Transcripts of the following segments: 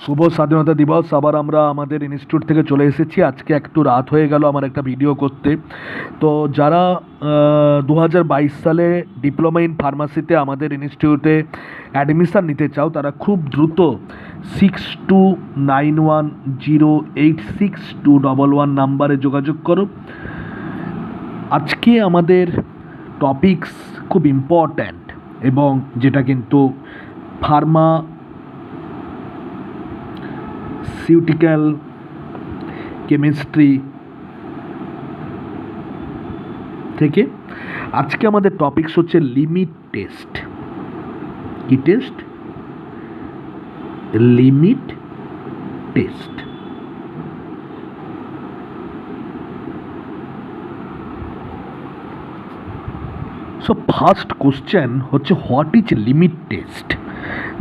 শুভ স্বাধীনতা দিবস। আবার আমরা আমাদের ইনস্টিটিউট থেকে চলে এসেছি। আজকে একটু রাত হয়ে গেল আমার একটা ভিডিও করতে। তো যারা 2022 সালে ডিপ্লোমা ইন ফার্মাসিতে আমাদের ইনস্টিটিউটে অ্যাডমিশান নিতে চাও, তারা খুব দ্রুত 6291086211 নাম্বারে যোগাযোগ করো। আজকে আমাদের টপিকস খুব ইম্পর্ট্যান্ট, এবং যেটা কিন্তু ফার্মাসিউটিক্যাল কেমিস্ট্রি থেকে। আজকে আমাদের টপিকস হচ্ছে লিমিট টেস্ট। কি test? Limit test. So first question হচ্ছে, হোয়াট ইজ লিমিট টেস্ট?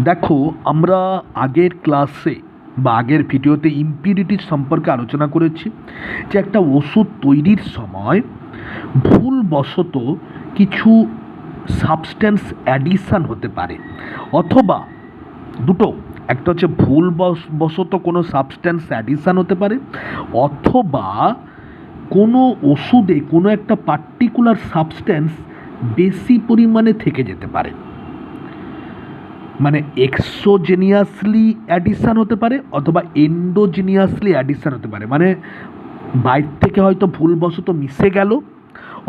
দেখো, আমরা আগের ক্লাসে বা আগের ভিডিওতে ইম্পিউরিটির সম্পর্কে আলোচনা করেছি যে একটা ওষুধ তৈরির সময় ভুলবশত কিছু সাবস্ট্যান্স অ্যাডিশান হতে পারে, অথবা দুটো, একটা হচ্ছে ভুলবশত কোনো সাবস্ট্যান্স অ্যাডিশান হতে পারে, অথবা কোনো ওষুধে কোনো একটা পার্টিকুলার সাবস্ট্যান্স বেশি পরিমাণে থেকে যেতে পারে। মানে এক্সোজেনিয়াসলি অ্যাডিশান হতে পারে অথবা এন্ডোজেনিয়াসলি অ্যাডিশান হতে পারে। মানে বাইরে থেকে হয়তো ভুলবশত মিশে গেল,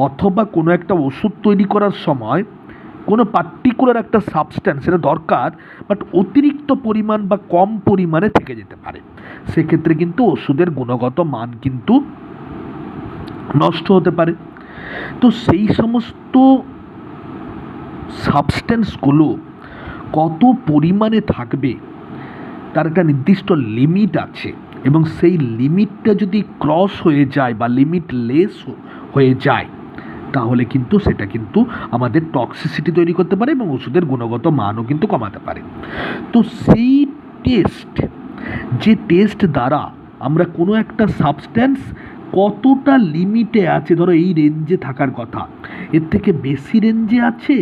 অথবা কোনো একটা ওষুধ তৈরি করার সময় কোনো পার্টিকুলার একটা সাবস্ট্যান্স সেটা দরকার, বাট অতিরিক্ত পরিমাণ বা কম পরিমাণে থেকে যেতে পারে। সেক্ষেত্রে কিন্তু ওষুধের গুণগত মান কিন্তু নষ্ট হতে পারে। তো সেই সমস্ত সাবস্ট্যান্সগুলো কত পরিমাণে থাকবে তার একটা নির্দিষ্ট লিমিট আছে, এবং সেই লিমিটটা যদি ক্রস হয়ে যায় বা লিমিট লেস হয়ে যায়, তাহলে কিন্তু সেটা কিন্তু আমাদের টক্সিসিটি তৈরি করতে পারে এবং ওষুধের গুণগত মানও কিন্তু কমাতে পারে। তো সেই টেস্ট, যে টেস্ট দ্বারা আমরা কোনো একটা সাবস্ট্যান্স কতটা লিমিটে আছে, ধরো এই রেঞ্জে থাকার কথা, এর থেকে বেশি রেঞ্জে আছে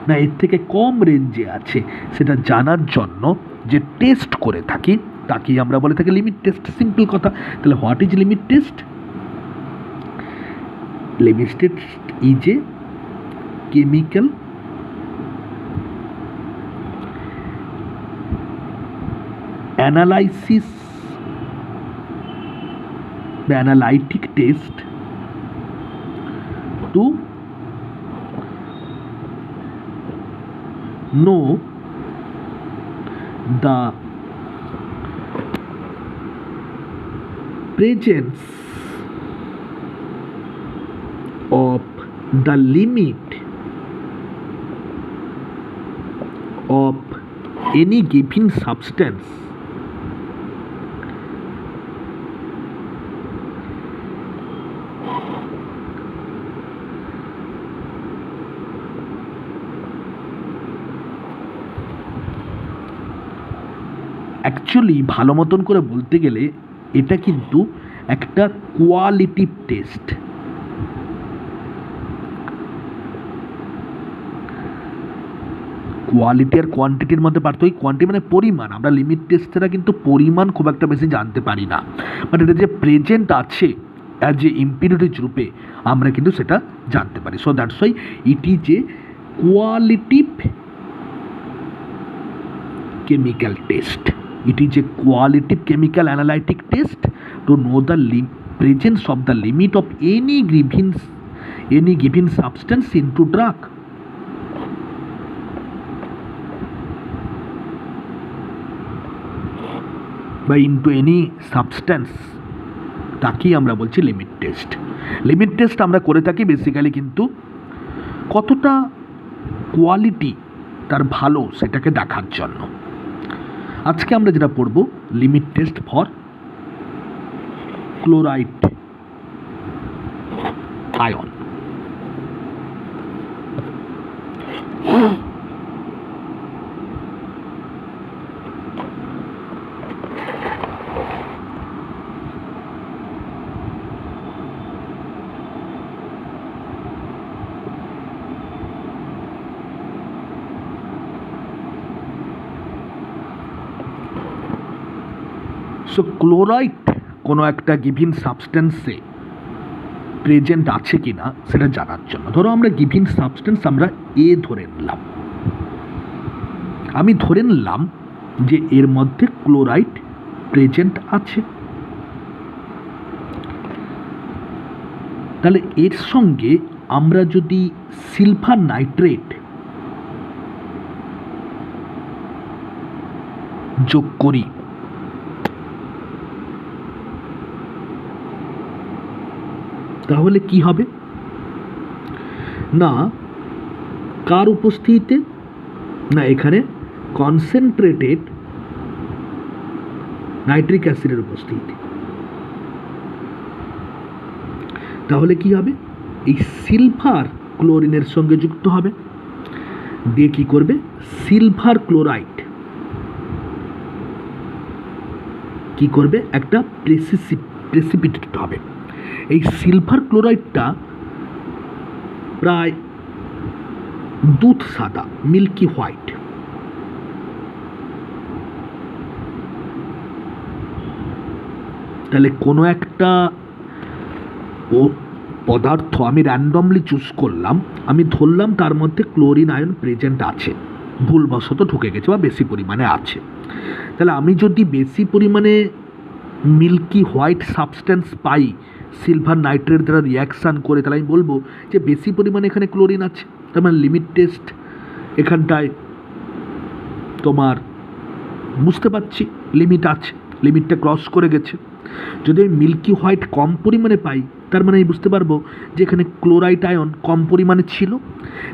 না এর থেকে কম রেঞ্জে আছে, সেটা জানার জন্য যে টেস্ট করে থাকি তাকেই আমরা বলে থাকি লিমিট টেস্ট। সিম্পল কথা। তাহলে what is limit test? Limit test is a chemical analysis বা analytic test to know the presence of the limit of any given substance actually ভালো মতন করে বলতে গেলে এটা কিন্তু একটা কোয়ালিটিভ টেস্ট। কোয়ালিটি আর কোয়ান্টিটির মধ্যে পার্থক্য। কোয়ান্টিটি মানে পরিমাণ। আমরা লিমিট টেস্ট ছাড়া কিন্তু পরিমাণ খুব একটা বেশি জানতে পারি না, বাট এটা যে প্রেজেন্ট আছে অ্যাজ এ ইম্পিউরিটিজ রূপে আমরা কিন্তু সেটা জানতে পারি। So that's why it is a qualitative chemical test. It is a qualitative chemical analytic test to know the presence of the limit of any given substance into drug. বা into any substance, তাকেই আমরা বলছি limit test. Limit test আমরা করে থাকি basically কিন্তু কতটা quality তার ভালো সেটাকে দেখার জন্য। আজকে আমরা যেটা পড়ব, limit test for chloride ion. So chloride কোনো একটা গিভিন সাবস্টেন্সে প্রেজেন্ট আছে কি না সেটা জানার জন্য ধরো আমরা গিভিন সাবস্টেন্স আমরা এ ধরে নিলাম, আমি ধরে নিলাম যে এর মধ্যে ক্লোরাইড প্রেজেন্ট আছে, তাহলে এর সঙ্গে আমরা যদি সিলভার নাইট্রেট যোগ করি তাহলে কি হবে না, কার উপস্থিতিতে না এখানে কনসেন্ট্রেটেড নাইট্রিক অ্যাসিডের উপস্থিতি, তাহলে কি হবে এই সিলভার ক্লোরিনের সঙ্গে যুক্ত হবে, দিয়ে কি করবে সিলভার ক্লোরাইড কি করবে একটা প্রেসিপিটেট হবে। এই সিলভার ক্লোরাইডটা প্রায় দুধ সাদা মিল্কি হোয়াইট, তাহলে কোনো একটা পদার্থ আমি র্যান্ডমলি চুজ করলাম, আমি ধরলাম তার মধ্যে ক্লোরিন আয়ন প্রেজেন্ট আছে, ভুলবশত ঢুকে গেছে বা বেশি পরিমাণে আছে, তাহলে আমি যদি বেশি পরিমাণে মিল্কি হোয়াইট সাবস্টেন্স পাই সিলভার নাইট্রেট দ্বারা রিয়াকশান করে, তাহলে আমি বলবো যে বেশি পরিমাণে এখানে ক্লোরিন আছে, তার মানে লিমিট টেস্ট এখানটায় তোমার বুঝতে পারছি লিমিট আছে, লিমিটটা ক্রস করে গেছে। যদি আমি মিল্কি হোয়াইট কম পরিমাণে পাই তার মানে আমি বুঝতে পারবো যে এখানে ক্লোরাইড আয়ন কম পরিমাণে ছিল,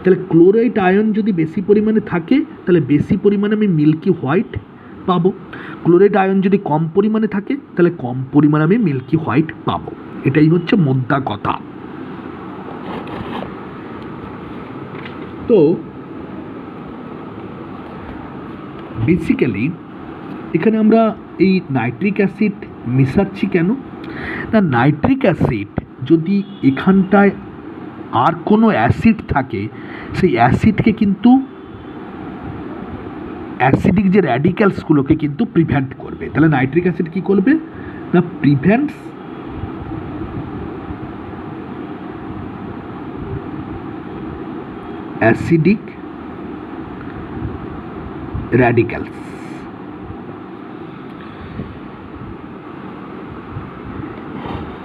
তাহলে ক্লোরাইড আয়ন যদি বেশি পরিমাণে থাকে তাহলে বেশি পরিমাণে আমি মিল্কি হোয়াইট পাবো, ক্লোরাইড আয়ন যদি কম পরিমাণে থাকে তাহলে কম পরিমাণে আমি মিল্কি হোয়াইট পাবো, এটাই হচ্ছে মোদ্দা কথা। তো বেসিক্যালি এখানে আমরা এই নাইট্রিক অ্যাসিড মিশাচ্ছি কেন না, নাইট্রিক অ্যাসিড যদি এখানটায় আর কোনো অ্যাসিড থাকে সেই অ্যাসিডকে কিন্তু অ্যাসিডিক যে র্যাডিক্যালসগুলোকে কিন্তু প্রিভেন্ট করবে, তাহলে নাইট্রিক অ্যাসিড কী করবে না প্রিভেন্টস অ্যাসিডিক র্যাডিক্যালস।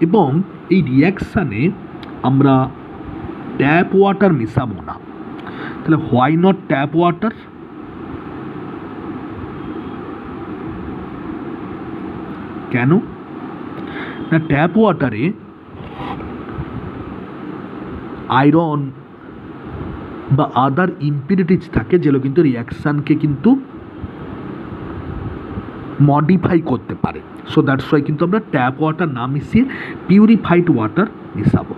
এবং এই রিয়াকশানে আমরা ট্যাপ ওয়াটার মেশাবো না, তাহলে হোয়াই নট ট্যাপ ওয়াটার, কেন না ট্যাপ ওয়াটারে আয়রন বা আদার ইম্পিউরিটিজ থাকে যেগুলো কিন্তু রিয়াকশানকে কিন্তু মডিফাই করতে পারে, সো দ্যাটস ওয়াই কিন্তু আমরা ট্যাপ ওয়াটার না মিশিয়ে পিউরিফাইড ওয়াটার মিশাবো।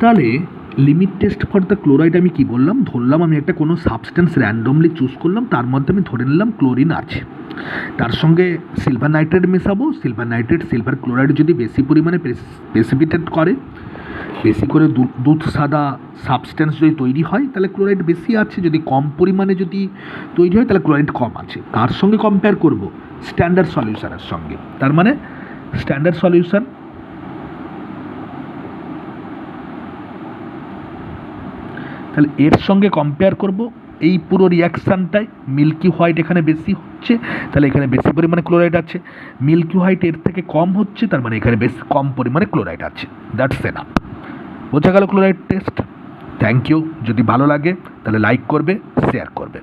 তাহলে limit test for the chloride আমি কি বললাম, ধরলাম আমি একটা কোনো সাবস্টেন্স র্যান্ডমলি চুজ করলাম, তার মধ্যে আমি ধরে নিলাম ক্লোরিন আছে, তার সঙ্গে সিলভার নাইট্রেট মেশাবো, সিলভার নাইট্রেট সিলভার ক্লোরাইড যদি বেশি পরিমাণে প্রেসিপিটেট করে, বেশি করে দুধ সাদা সাবস্টেন্স যদি তৈরি হয় তাহলে ক্লোরাইড বেশি আছে, যদি কম পরিমাণে যদি তৈরি হয় তাহলে ক্লোরাইড কম আছে, তার সঙ্গে কম্পেয়ার করব স্ট্যান্ডার্ড সলিউশনের সঙ্গে, তার মানে স্ট্যান্ডার্ড সলিউশন তাহলে এর সঙ্গে কম্পেয়ার করব এই পুরো রিয়াকশানটায় মিল্কি হোয়াইট এখানে বেশি হচ্ছে, তাহলে এখানে বেশি পরিমাণে ক্লোরাইড আছে, মিল্কি হোয়াইট এর থেকে কম হচ্ছে তার মানে এখানে বেশ কম পরিমাণে ক্লোরাইড আছে, দ্যাটস এনাফ। বোঝা গেল ক্লোরাইড টেস্ট। থ্যাংক ইউ, যদি ভালো লাগে তাহলে লাইক করবে, শেয়ার করবে।